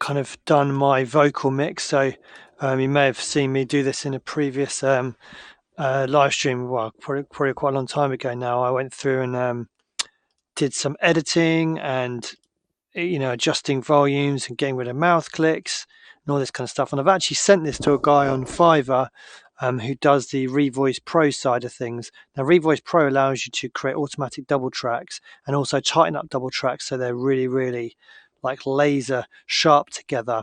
kind of done my vocal mix. So you may have seen me do this in a previous live stream. Well, probably quite a long time ago now. I went through and did some editing and adjusting volumes and getting rid of mouth clicks and all this kind of stuff. And I've actually sent this to a guy on Fiverr who does the Revoice Pro side of things. Now, Revoice Pro allows you to create automatic double tracks and also tighten up double tracks so they're really, really like laser sharp together.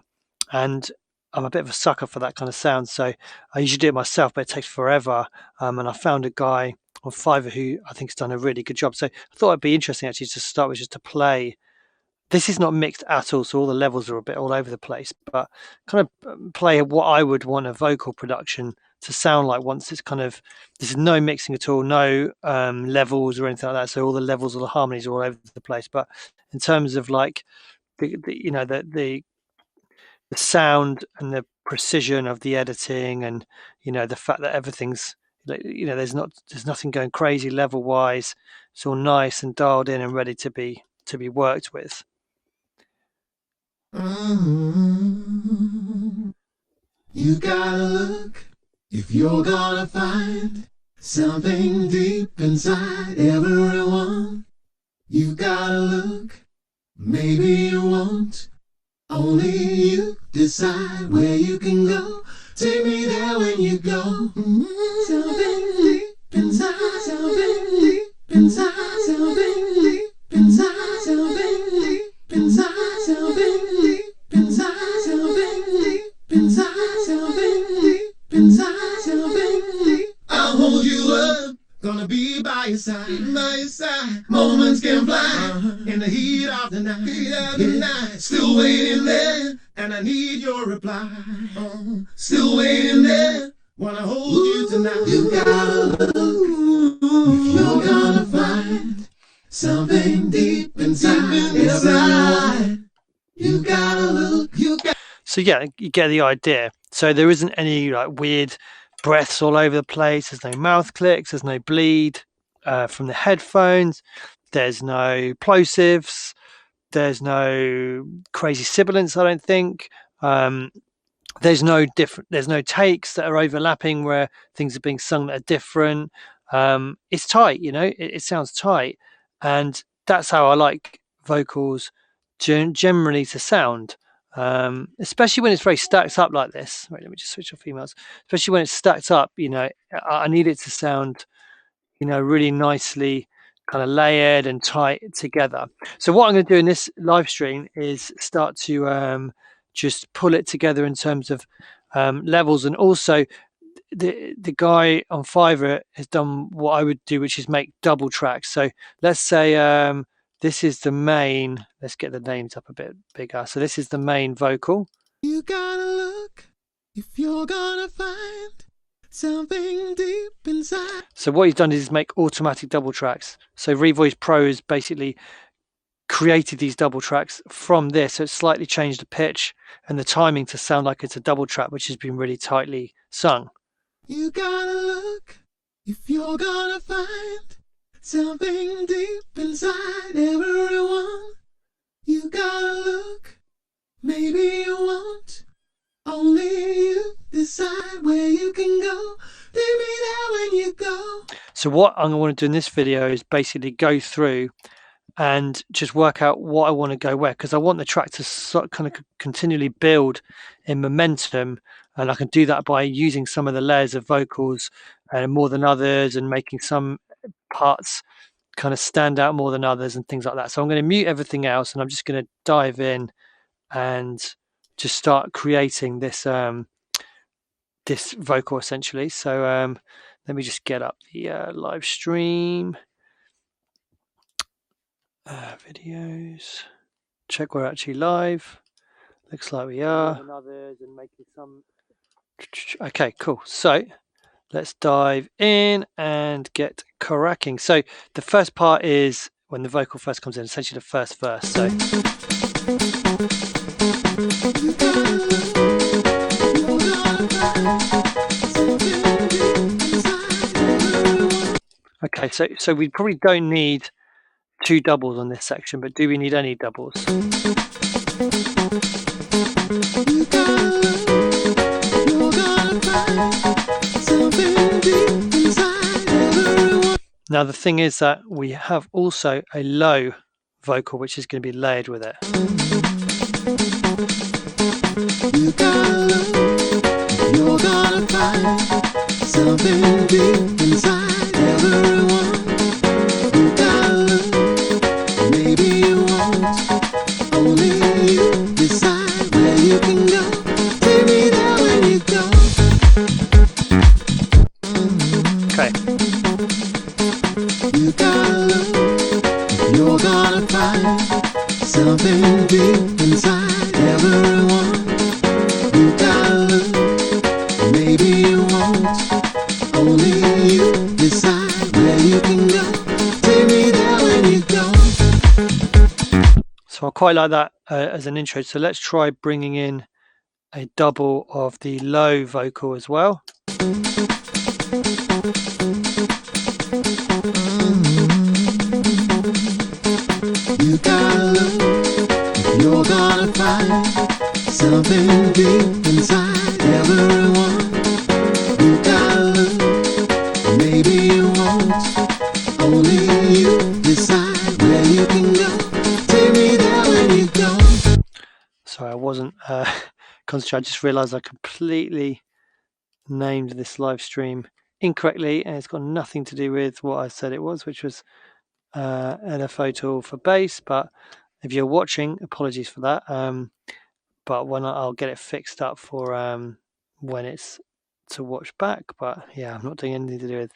And I'm a bit of a sucker for that kind of sound, so I usually do it myself, but it takes forever. And I found a guy on Fiverr who I think has done a really good job. So I thought it'd be interesting actually to start with, just to play. This is not mixed at all, so all the levels are a bit all over the place, but kind of play what I would want a vocal production to sound like once it's kind of, there's no mixing at all, no levels or anything like that. So all the levels or the harmonies are all over the place. But in terms of like the sound and the precision of the editing, and the fact that everything's there's nothing going crazy level wise, it's all nice and dialed in and ready to be worked with. You gotta look if you're gonna find something deep inside everyone. You gotta look, maybe you won't. Only you decide where you can go. Take me there when you go. Something deep inside, something deep inside, something deep inside, something deep inside, something deep inside, something deep inside, something deep inside, something deep. I'll hold you up, gonna be by your side, by your side. Moments can fly in the heat of the night, Still waiting there, and I need your reply. Still waiting there, wanna hold you tonight. You gotta look if you're gonna find something deep inside. You gotta look. So yeah, you get the idea. So there isn't any like weird breaths all over the place. There's no mouth clicks. There's no bleed from the headphones. There's no plosives. There's no crazy sibilants, I don't think. There's no takes that are overlapping where things are being sung that are different. It's tight, it sounds tight, and that's how I like vocals generally to sound. Especially when it's very stacked up like this. Wait, let me just switch off emails. Especially when it's stacked up, I need it to sound, really nicely kind of layered and tight together. So what I'm going to do in this live stream is start to just pull it together in terms of levels, and also the guy on Fiverr has done what I would do, which is make double tracks. So let's say this is the main. Let's get the names up a bit bigger. So this is the main vocal. You gotta look if you're gonna find something deep inside. So what he's done is make automatic double tracks. So Revoice Pro has basically created these double tracks from this. So it's slightly changed the pitch and the timing to sound like it's a double track, which has been really tightly sung. You gotta look if you're gonna find something deep inside everyone. You gotta look, maybe you won't. Only you decide where you can go. Take me there when you go. So what I'm going to want to do in this video is basically go through and just work out what I want to go where, because I want the track to kind of continually build in momentum, and I can do that by using some of the layers of vocals more than others, and making some parts kind of stand out more than others and things like that. So I'm going to mute everything else, and I'm just going to dive in and just start creating this this vocal essentially. So let me just get up the live stream videos, check we're actually live. Looks like we are. Okay, cool. So let's dive in and get cracking. So the first part is when the vocal first comes in, essentially the first verse. So okay, so we probably don't need two doubles on this section, but do we need any doubles? Now the thing is that we have also a low vocal which is going to be layered with it. You gotta look, you're gonna find something deep inside everyone. You gotta look, maybe you won't. Only you decide where you can go. Take me there when you go. Okay. You gotta look, you're gonna find something deep inside everyone. You gotta look, maybe you won't. Only you decide where you can go. Take me there when you go. So I quite like that as an intro. So let's try bringing in a double of the low vocal as well. You gotta look, you're gonna find something deep inside everyone. You gotta look, maybe you won't. Only you decide where you can go. Take me there when you go. Sorry, I wasn't concentrating. I just realised I completely named this live stream incorrectly, and it's got nothing to do with what I said it was, which was LFO tool for bass. But if you're watching, apologies for that. But when I'll get it fixed up for when it's to watch back. But yeah, I'm not doing anything to do with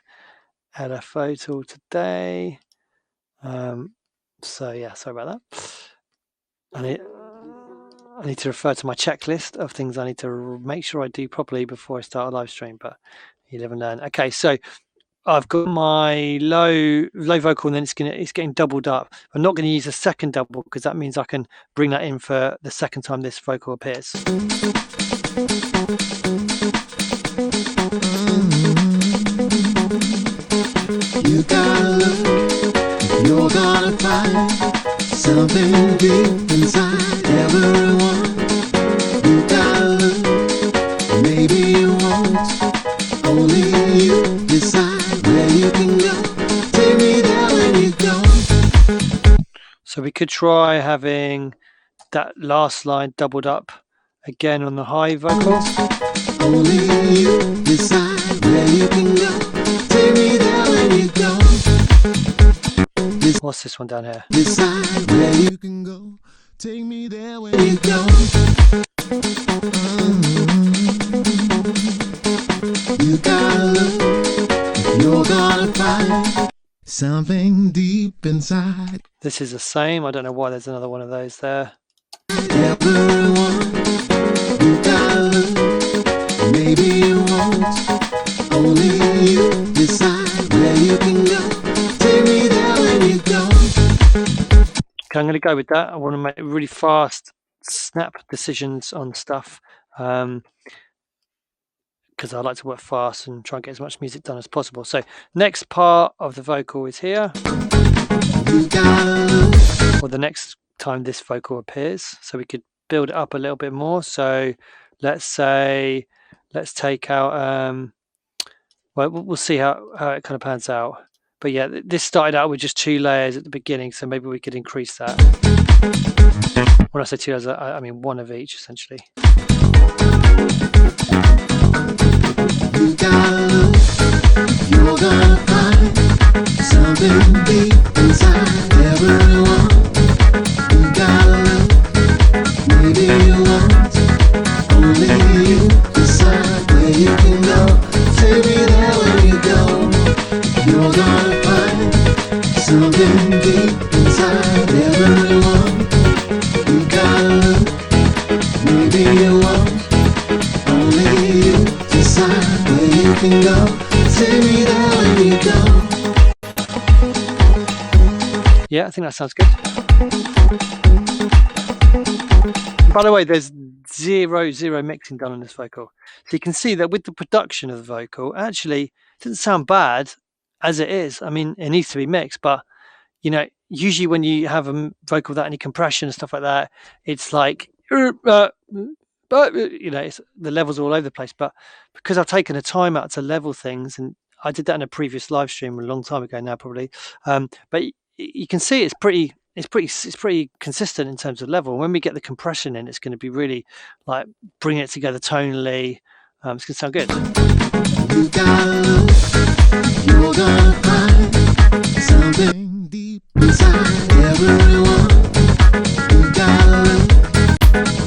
LFO tool today. So yeah, sorry about that. I need to refer to my checklist of things I need to make sure I do properly before I start a live stream, but you live and learn. Okay, so I've got my low vocal, and then it's getting doubled up. I'm not going to use a second double because that means I can bring that in for the second time this vocal appears. You gotta look, you're gonna find something deep inside everyone. You gotta look, maybe you won't. Only you decide where you can go. Take me there when you go. So we could try having that last line doubled up again on the high vocal. Only you decide where you can go. Take me there when you go. What's this one down here? Decide where you can go. Take me there when you go. You gotta look, you're gonna find something deep inside This is the same. I don't know why there's another one of those there. everyone. You gotta look, maybe you won't. Only you decide where you can go. Take me there when you go. Okay, I'm going to go with that. I want to make really fast, snap decisions on stuff because I like to work fast and try and get as much music done as possible. So next part of the vocal is here, You gotta look, or the next time this vocal appears. So we could build it up a little bit more. So let's say, let's take out, well, we'll see how it kind of pans out. But yeah, this started out with just 2 layers at the beginning, so maybe we could increase that. When I say 2 layers, I mean 1 of each, essentially. you gotta look, you're gonna find something deep inside everyone. You gotta look, maybe you won't. Only you decide where you can go. Take me there when you go. You're gonna find something deep inside everyone. You gotta look, maybe you won't. Only you decide where you can go. Take me there when you go. Yeah, I think that sounds good. By the way, there's zero mixing done on this vocal. So you can see that with the production of the vocal, actually, it doesn't sound bad as it is. I mean, it needs to be mixed, but, you know, usually when you have a vocal without any compression and stuff like that, it's like, but, you know, the levels are all over the place. But because I've taken the time out to level things and I did that in a previous live stream a long time ago now, probably. But you can see it's pretty consistent in terms of level. When we get the compression in, it's going to be really like bringing it together tonally. It's going to sound good. You gotta look, you're gonna find something deep inside everyone. You gotta look,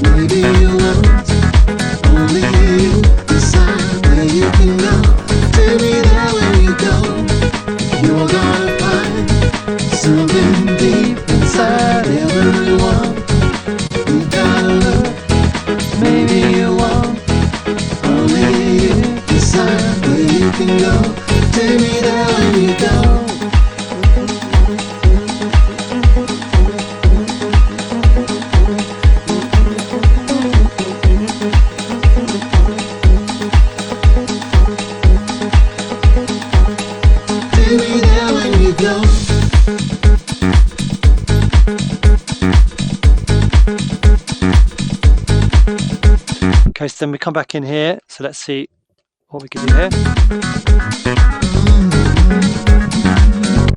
maybe you won't. Only you decide where you can go. Take me there when you go. You're gonna find something deep inside everyone. You gotta look, maybe you won't. Only you decide where you can go. Take me there when you go. Take me there when you go. Okay, so then we come back in here. So let's see what we can do here.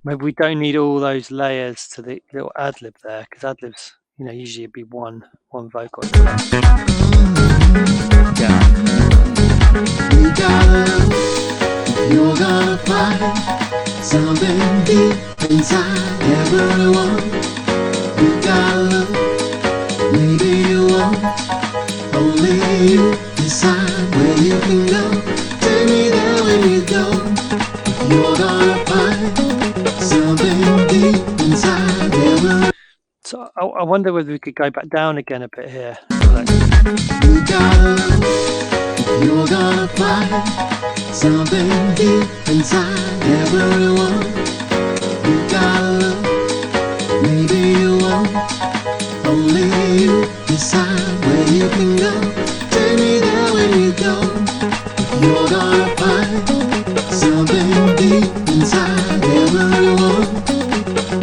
Maybe we don't need all those layers to the little ad lib there, because ad libs, you know, usually it'd be one vocal. Yeah. You gotta look, you're gonna find something deep inside everyone. You gotta look, maybe you won't. Only you decide where you can go. Take me there when you go. You're gonna find something deep inside everyone. So I wonder whether we could go back down again a bit here. You gotta look, you're gonna find something deep inside everyone. You gotta look, maybe you won't. Only you decide where you can go. Take me there when you go. You're gonna find something deep inside everyone.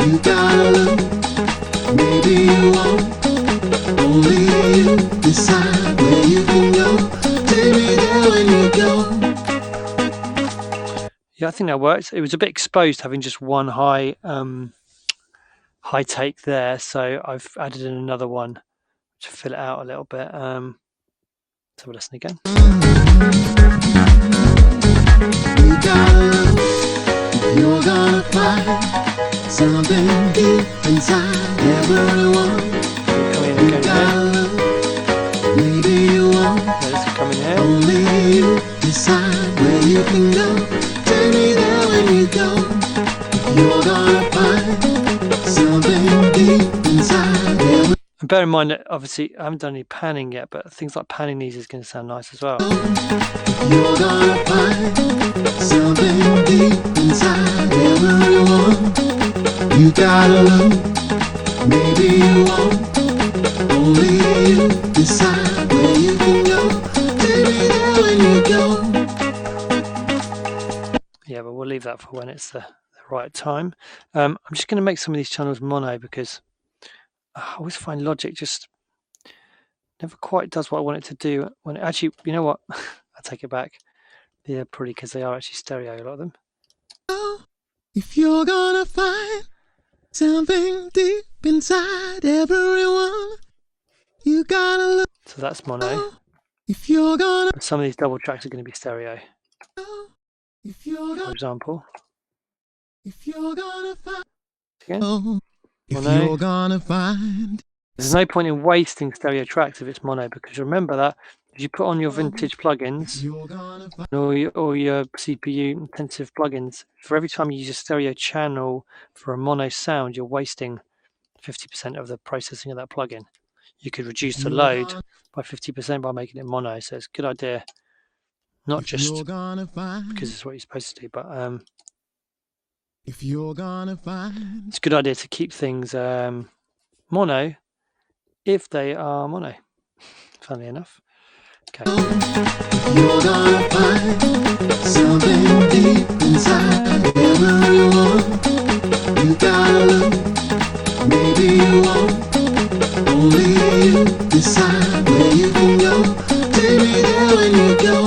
You gotta look, maybe you won't. Only you decide where you can go. Take me there when you go. Yeah, I think that works. It was a bit exposed having just one high take there, so I've added in another one to fill it out a little bit. Let's have a listen again. You gotta look, you're gonna find something deep inside everyone. Come in You again gotta here. look, maybe you won't. Yeah, let's come in here. Only you decide where you can go. Take me there when you go. You're gonna find something deep inside everyone. And bear in mind that obviously I haven't done any panning yet, but things like panning these is going to sound nice as well. You're gonna find something deep inside everyone. You gotta look, maybe you won't. Only you decide where you can go. Take me there when you go. Yeah, but we'll leave that for when it's the right time. I'm just going to make some of these channels mono because I always find Logic just never quite does what I want it to do. When it actually, you know what? I take it back. Yeah, probably because they are actually stereo, a lot of them. If you're gonna find something deep inside everyone, you gotta look. So that's mono. If you're gonna, But some of these double tracks are going to be stereo, if you're for gonna, example. if you're gonna find, Again. if Mono. you're gonna find. There's no point in wasting stereo tracks if it's mono, because remember that if you put on your vintage plugins You're gonna find. or your CPU intensive plugins, for every time you use a stereo channel for a mono sound, you're wasting 50% of the processing of that plugin. You could reduce the load by 50% by making it mono, so it's a good idea, not just You're gonna find. because it's what you're supposed to do, but If you're gonna find. it's a good idea to keep things mono if they are mono, funnily enough. Okay. You're gonna find something deep inside everyone. You gotta look, maybe you won't. Only you decide where you can go. Take me there when you go.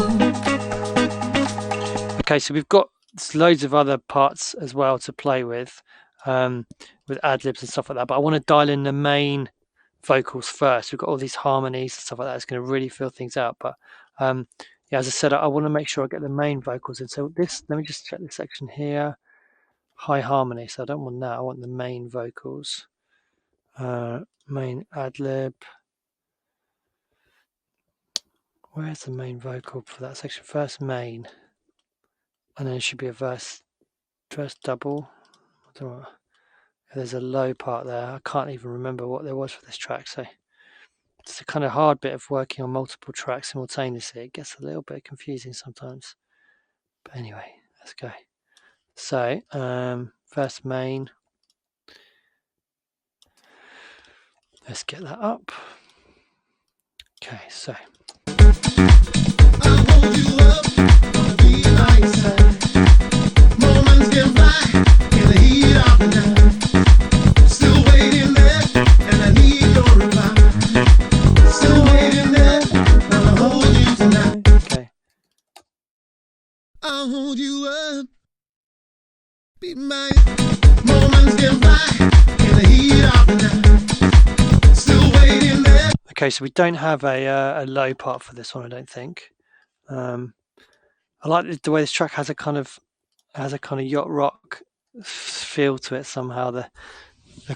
Okay, so we've got there's loads of other parts as well to play with ad-libs and stuff like that, but I want to dial in the main vocals first. We've got all these harmonies and stuff like that. It's going to really fill things out, but yeah, as I said, I want to make sure I get the main vocals in. So this, let me just check this section here. High harmony, so I don't want that. I want the main vocals. Main ad-lib. Where's the main vocal for that section? First main, and then it should be a verse double. I don't know. There's a low part there. I can't even remember what there was for this track, so it's a kind of hard bit of working on multiple tracks simultaneously. It gets a little bit confusing sometimes, but anyway, let's go. So first main, let's get that up. Okay, so I'll hold you up, gonna be by your side. Moments can fly in the heat of the night. Still waiting there, and I need your reply. Still waiting there, gonna hold you tonight. okay. I'll hold you up, be my. Moments can fly in the heat of the night. Still waiting there. Okay, so we don't have a low part for this one, I don't think. I like the way this track has a kind of yacht rock feel to it somehow. The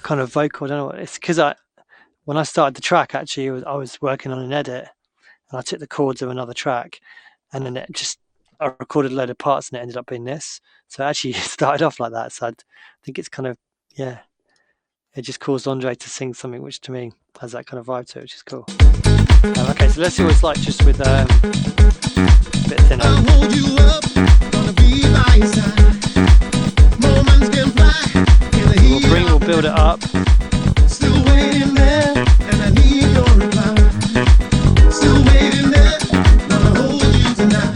kind of vocal, I don't know what it's because when I started the track, actually, I was working on an edit, and I took the chords of another track, and then I recorded a load of parts, and it ended up being this. So actually, it started off like that. So I think it's kind of, yeah, it just caused Andre to sing something which to me has that kind of vibe to it, which is cool. Okay, so let's see what it's like just with a bit thinner. I'll hold you up, gonna be by your side. Moments can fly in the heat. We'll build it up. Still waiting there, and I need your reply. Still waiting there, gonna hold you tonight.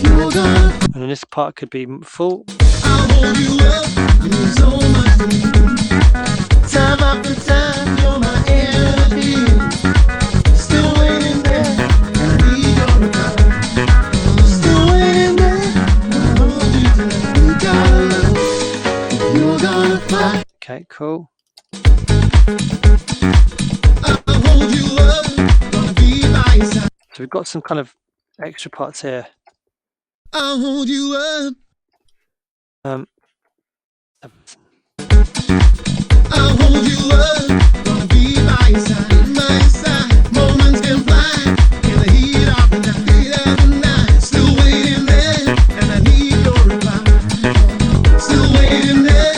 You're gonna. And then this part could be full. I'll hold you up, you mean so much to me. Time after time, you're my energy. Still waiting there, and I need your reply. Still waiting there, gonna hold you tonight. You gotta love, you're gonna fly. Okay, cool. I'll hold you up, gonna be by your side. So we've got some kind of extra parts here. I'll hold you up. I'll hold you up, gonna be by your side, my side. Moments can fly in the heat of the night, Still waiting there, and I need your reply. Still waiting there.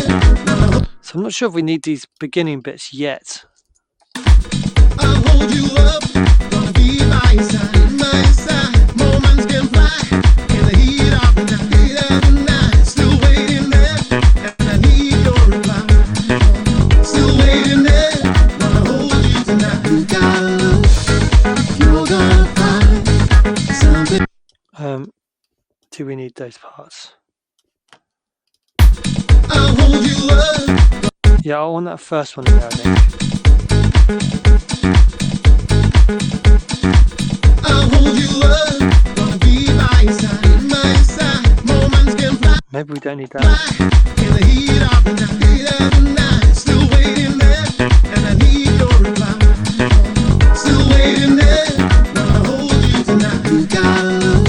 So I'm not sure if we need these beginning bits yet. I'll hold you up, gonna be by your side, my side. Moments can fly in the heat of the night, Still waiting there, and I need your reply. Still waiting there, gonna hold you tonight. You gotta look, you're gonna find something. Do we need those parts? I'll hold you up. Yeah, I want that first one in there, I think. I'll hold you up, gonna be by your side, my side. Moments can fly Maybe we don't need that. in the heat of the night, Still waiting there, and I need your reply. Still waiting there, gonna hold you tonight. You gotta look,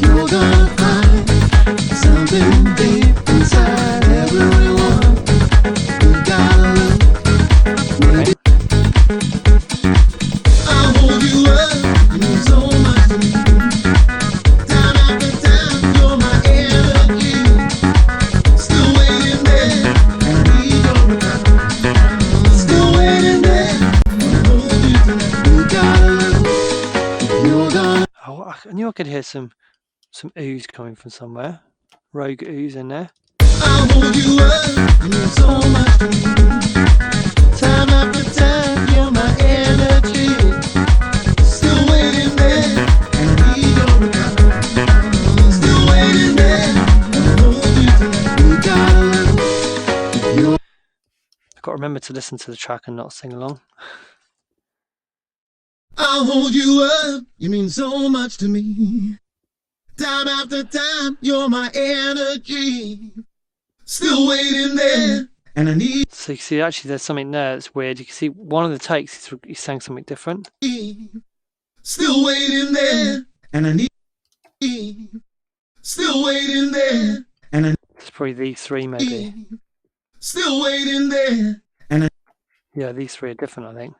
you're gonna find something deep inside everyone. You gotta look, maybe. I'll hold you up, you mean so much to me. Time after time, you're my energy. Still waiting there, and I need your reply. Still waiting there, gonna hold you tonight. You gotta look, you're gonna. Oh, I knew I could hear some ooze coming from somewhere. Rogue ooze in there. I'll hold you up, you mean so much to me. Time after time, you're my energy. Still waiting there, and I need your reply. Still waiting there, gonna hold you tonight. You gotta look, you're. I've got to remember to listen to the track and not sing along. I'll hold you up, you mean so much to me. Time after time, you're my energy. Still waiting there, and I need. So you can see actually there's something there that's weird. You can see one of the takes he's saying something different. Still waiting there, and I need. Still waiting there, and I. It's probably these three maybe. Still waiting there, and I. Yeah, these three are different, I think.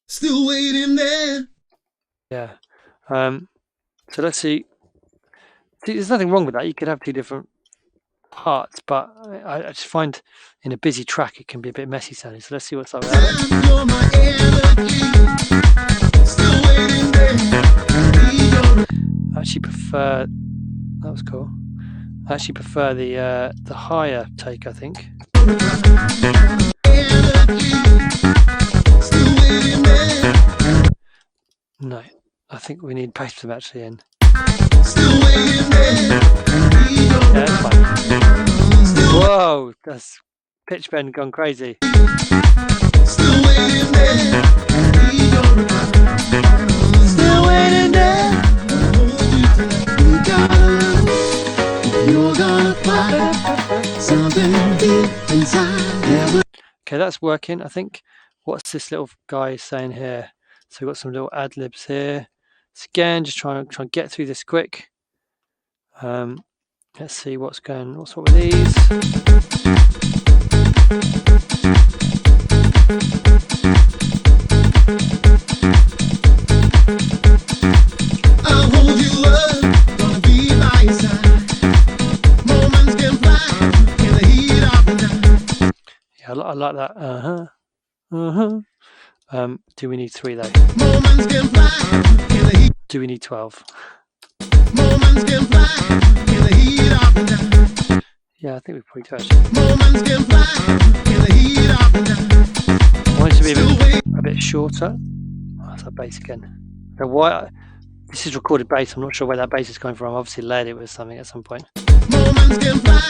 Still waiting there. Yeah. So let's see. There's nothing wrong with that. You could have two different parts, but I just find in a busy track it can be a bit messy sounding. So let's see what's up with that. You're my energy. Still waiting there. I actually prefer. That was cool. I actually prefer the higher take, I think. No, I think we need both of them actually in. Yeah, that's fine. Whoa, that's pitch bend gone crazy. Still waiting there. Still waiting there. You gotta look. You're gonna find something deep inside. Okay, that's working. I think. What's this little guy saying here? So we've got some little ad libs here. So again, just try and get through this quick. Let's see what's up with these. I'll hold you up, gonna be by your side. Moments can fly in the heat of the night. Yeah, I like that. Do we need 3 though? Moments can fly in the heat. Do we need 12? Moments can fly in the heat of the night. Yeah, I think we probably do actually. Moments can fly in the heat of the night. I want it to be a bit shorter. Oh, that's that bass again. Now, why? This is recorded bass. I'm not sure where that bass is coming from. I obviously layered it with something at some point. Moments can fly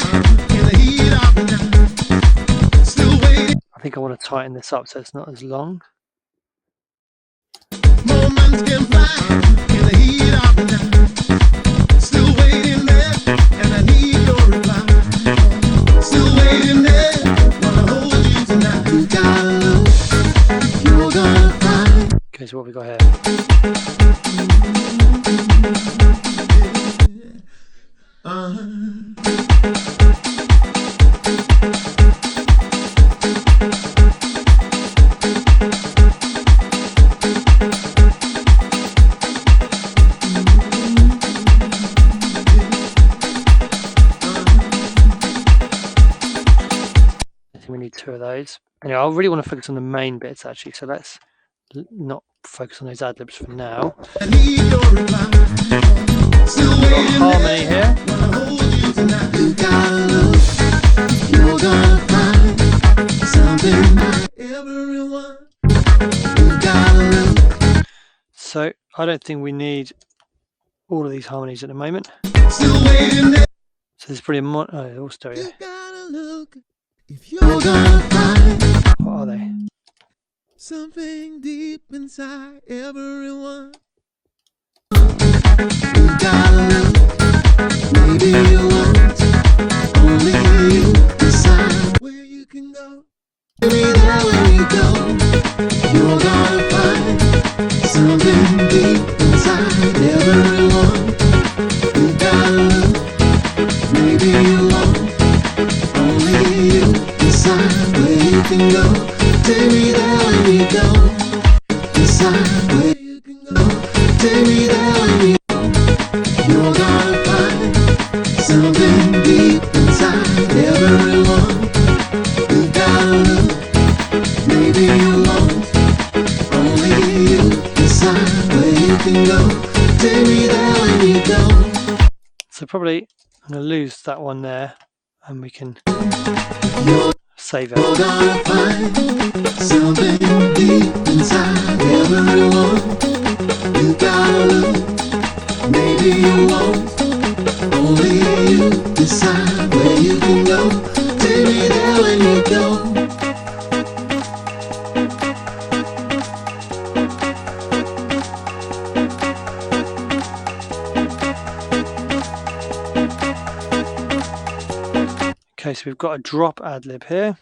in the heat of the night. Still waiting. I think I want to tighten this up so it's not as long. Moments can fly in the heat of the night. Still waiting there, and I need your reply. Still waiting there, wanna hold you tonight. You gotta look, you're gonna find. Okay, so what we got here? We need 2 of those. Anyway, I really want to focus on the main bits actually, so let's not focus on those ad libs for now. I need your reply. Still We've got waiting harmony there, here. wanna hold you tonight. You gotta look, you're gonna find something everyone. You gotta look. So I don't think we need all of these harmonies at the moment. Still waiting there. So there's probably all stereo. You gotta look if you're gonna find What are they? something deep inside everyone. You gotta look, maybe you won't. Only you decide where you can go. Maybe there when you go, you're gonna find something deep inside everyone. You gotta look, maybe you won't. Only you decide where you can go. Take me there when you go. Decide where you can go. Take me there when you go. You're gonna find something deep inside everyone. You gotta look, maybe you won't. Only you decide where you can go. Take me there when you go. So probably I'm going to lose that one there, and we can save it. You're gonna find something deep inside everyone. You gotta look, maybe you won't. Only you decide where you can go. Take me there when you go. so we've got a drop ad lib here.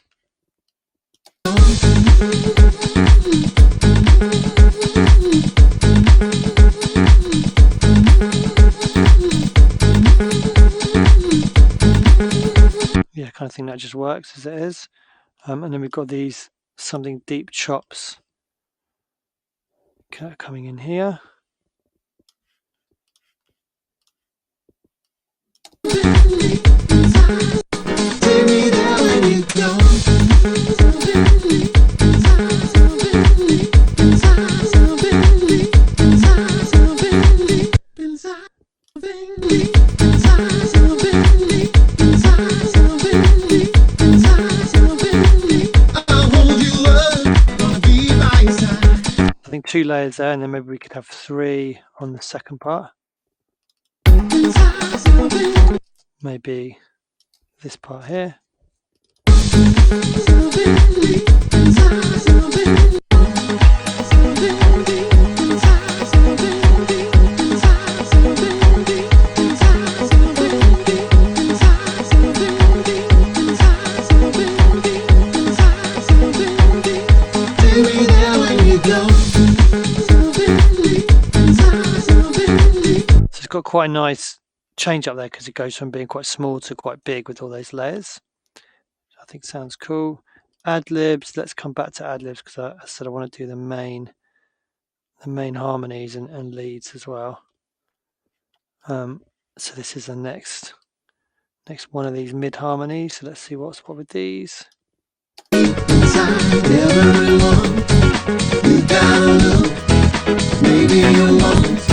Yeah, I kind of think that just works as it is. And then we've got these something deep chops coming in here. I think 2 layers there, and then maybe we could have 3 on the second part. Maybe this part here. Got quite a nice change up there because it goes from being quite small to quite big with all those layers. I think sounds cool. Ad libs, let's come back to ad libs because I said I want to do the main harmonies and leads as well. So this is the next one of these mid harmonies. So let's see what's what with these. Maybe you won't.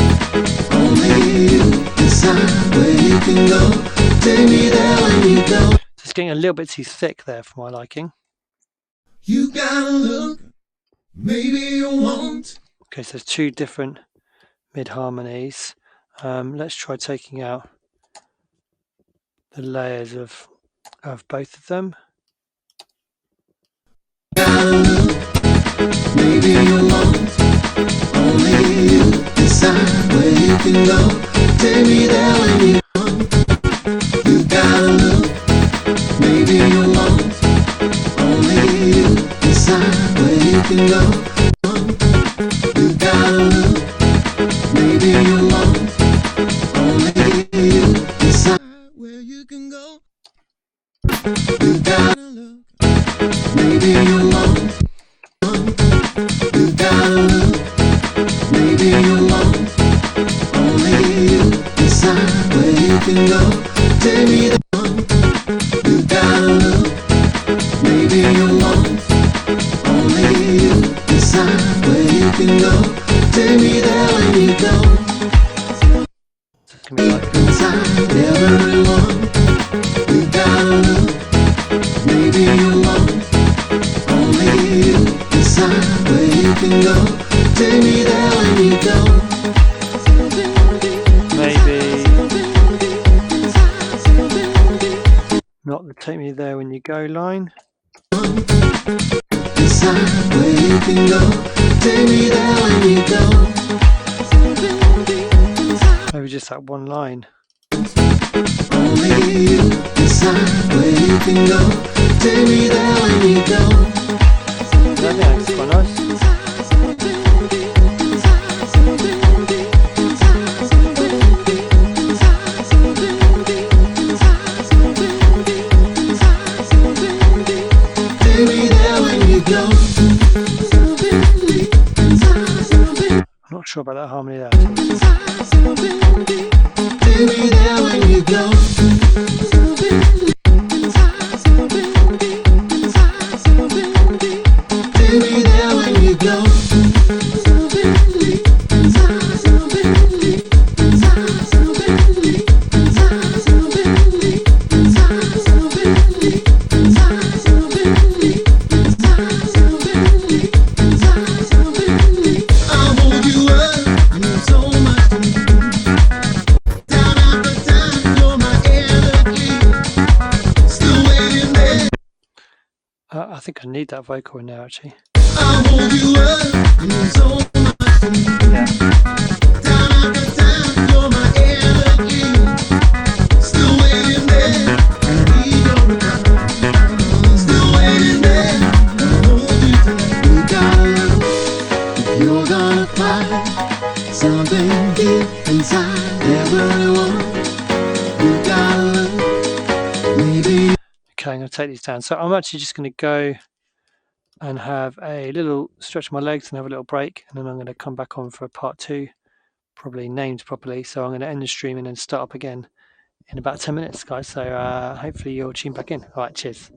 It's getting a little bit too thick there for my liking. You gotta look, maybe you won't. Okay, so there's 2 different mid harmonies. Let's try taking out the layers of both of them. Maybe you won't. Only you decide where you can go. Take me there when you want. You gotta look. Maybe you won't. Only you decide where you can go. You gotta look. Maybe you won't. Only you decide where you can go. You gotta look. Maybe you won't. You gotta look. Maybe you won't. Only you decide where you can go. Take me there. You gotta look. Maybe you won't. Only you decide where you can go. Take me there when you go. Inside everyone. You gotta look. Maybe you won't. Only you decide where you can go. Take me there when you go. Maybe not the take me there when you go line. Decide where you can go. Take me there when you go. Maybe just that one line. Only you decide where you can go. Take me there when you go. I think that's quite nice. I'm not sure about that harmony there. I think I need that vocal in there actually. I'll hold you up, you mean so much to me. Yeah. Time after time, you're my energy. Still waiting there, I need your reply. everyone. You gotta look, maybe. Okay, I'm going to take these down. So I'm actually just going to go and have a little stretch my legs and have a little break, and then I'm going to come back on for part 2, probably named properly. So I'm going to end the stream and then start up again in about 10 minutes, guys. So hopefully you'll tune back in. All right, cheers.